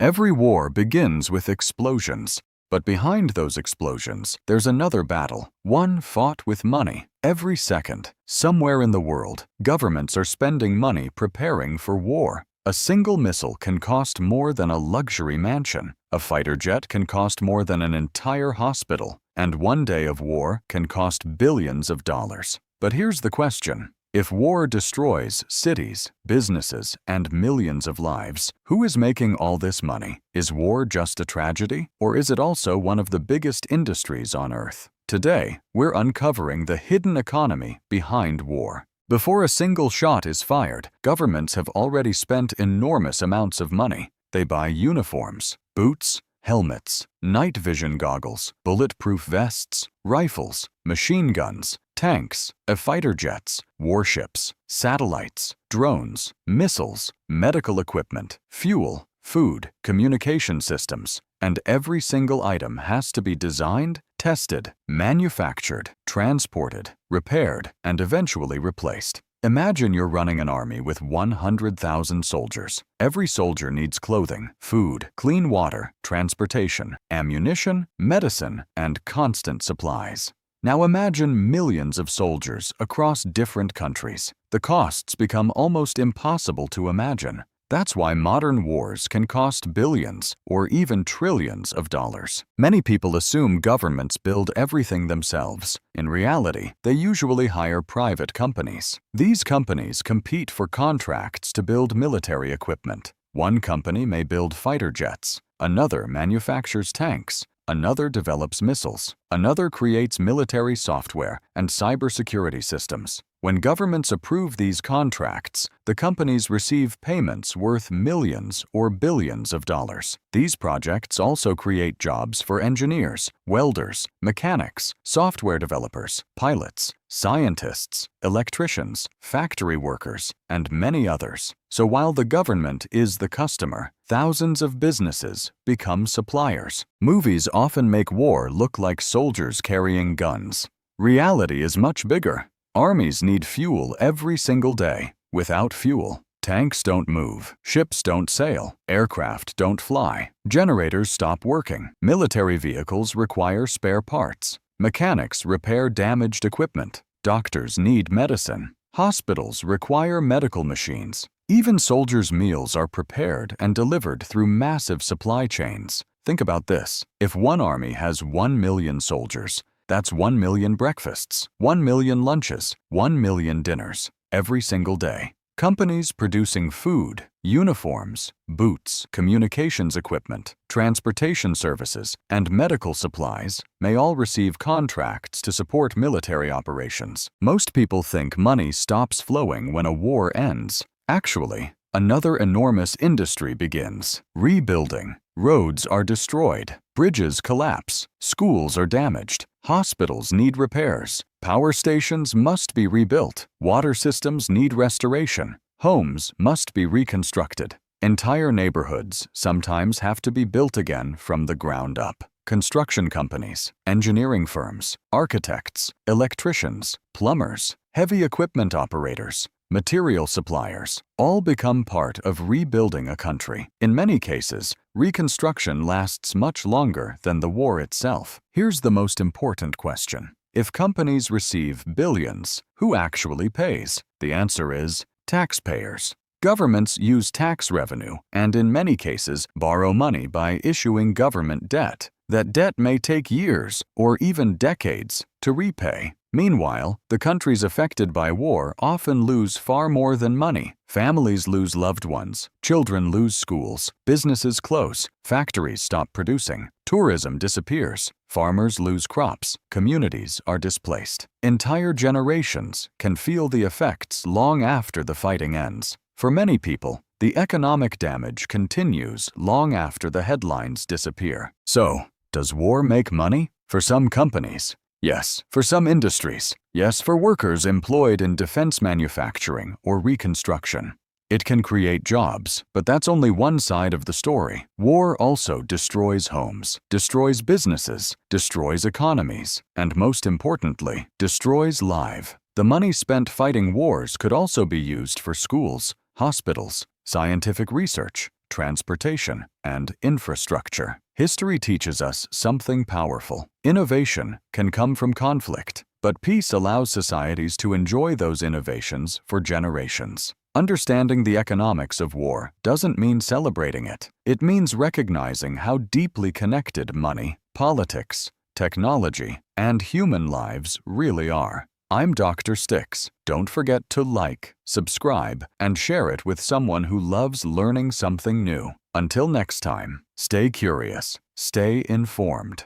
Every war begins with explosions. But behind those explosions, there's another battle, one fought with money. Every second, somewhere in the world, governments are spending money preparing for war. A single missile can cost more than a luxury mansion. A fighter jet can cost more than an entire hospital. And one day of war can cost billions of dollars. But here's the question. If war destroys cities, businesses, and millions of lives, who is making all this money? Is war just a tragedy, or is it also one of the biggest industries on Earth? Today, we're uncovering the hidden economy behind war. Before a single shot is fired, governments have already spent enormous amounts of money. They buy uniforms, boots, helmets, night vision goggles, bulletproof vests, rifles, machine guns, tanks, fighter jets, warships, satellites, drones, missiles, medical equipment, fuel, food, communication systems, and every single item has to be designed, tested, manufactured, transported, repaired, and eventually replaced. Imagine you're running an army with 100,000 soldiers. Every soldier needs clothing, food, clean water, transportation, ammunition, medicine, and constant supplies. Now imagine millions of soldiers across different countries. The costs become almost impossible to imagine. That's why modern wars can cost billions or even trillions of dollars. Many people assume governments build everything themselves. In reality, they usually hire private companies. These companies compete for contracts to build military equipment. One company may build fighter jets, another manufactures tanks, another develops missiles, another creates military software and cybersecurity systems. When governments approve these contracts, the companies receive payments worth millions or billions of dollars. These projects also create jobs for engineers, welders, mechanics, software developers, pilots, scientists, electricians, factory workers, and many others. So while the government is the customer, thousands of businesses become suppliers. Movies often make war look like soldiers carrying guns. Reality is much bigger. Armies need fuel every single day. Without fuel, tanks don't move, ships don't sail, aircraft don't fly, generators stop working, military vehicles require spare parts, mechanics repair damaged equipment, doctors need medicine, hospitals require medical machines. Even soldiers' meals are prepared and delivered through massive supply chains. Think about this. If one army has 1 million soldiers, that's 1 million breakfasts, 1 million lunches, 1 million dinners, every single day. Companies producing food, uniforms, boots, communications equipment, transportation services, and medical supplies may all receive contracts to support military operations. Most people think money stops flowing when a war ends. Actually, another enormous industry begins. Rebuilding. Roads are destroyed, bridges collapse, schools are damaged, hospitals need repairs, power stations must be rebuilt, water systems need restoration, homes must be reconstructed. Entire neighborhoods sometimes have to be built again from the ground up. Construction companies, engineering firms, architects, electricians, plumbers, heavy equipment operators, material suppliers, all become part of rebuilding a country. In many cases, reconstruction lasts much longer than the war itself. Here's the most important question. If companies receive billions, who actually pays? The answer is taxpayers. Governments use tax revenue and, in many cases, borrow money by issuing government debt. That debt may take years or even decades to repay. Meanwhile, the countries affected by war often lose far more than money. Families lose loved ones, children lose schools, businesses close, factories stop producing, tourism disappears, farmers lose crops, communities are displaced. Entire generations can feel the effects long after the fighting ends. For many people, the economic damage continues long after the headlines disappear. So, does war make money? For some companies, yes. For some industries, yes. For workers employed in defense manufacturing or reconstruction, it can create jobs, but that's only one side of the story. War also destroys homes, destroys businesses, destroys economies, and most importantly, destroys lives. The money spent fighting wars could also be used for schools, hospitals, scientific research, transportation, and infrastructure. History teaches us something powerful. Innovation can come from conflict, but peace allows societies to enjoy those innovations for generations. Understanding the economics of war doesn't mean celebrating it. It means recognizing how deeply connected money, politics, technology, and human lives really are. I'm Dr. Stix. Don't forget to like, subscribe, and share it with someone who loves learning something new. Until next time, stay curious, stay informed.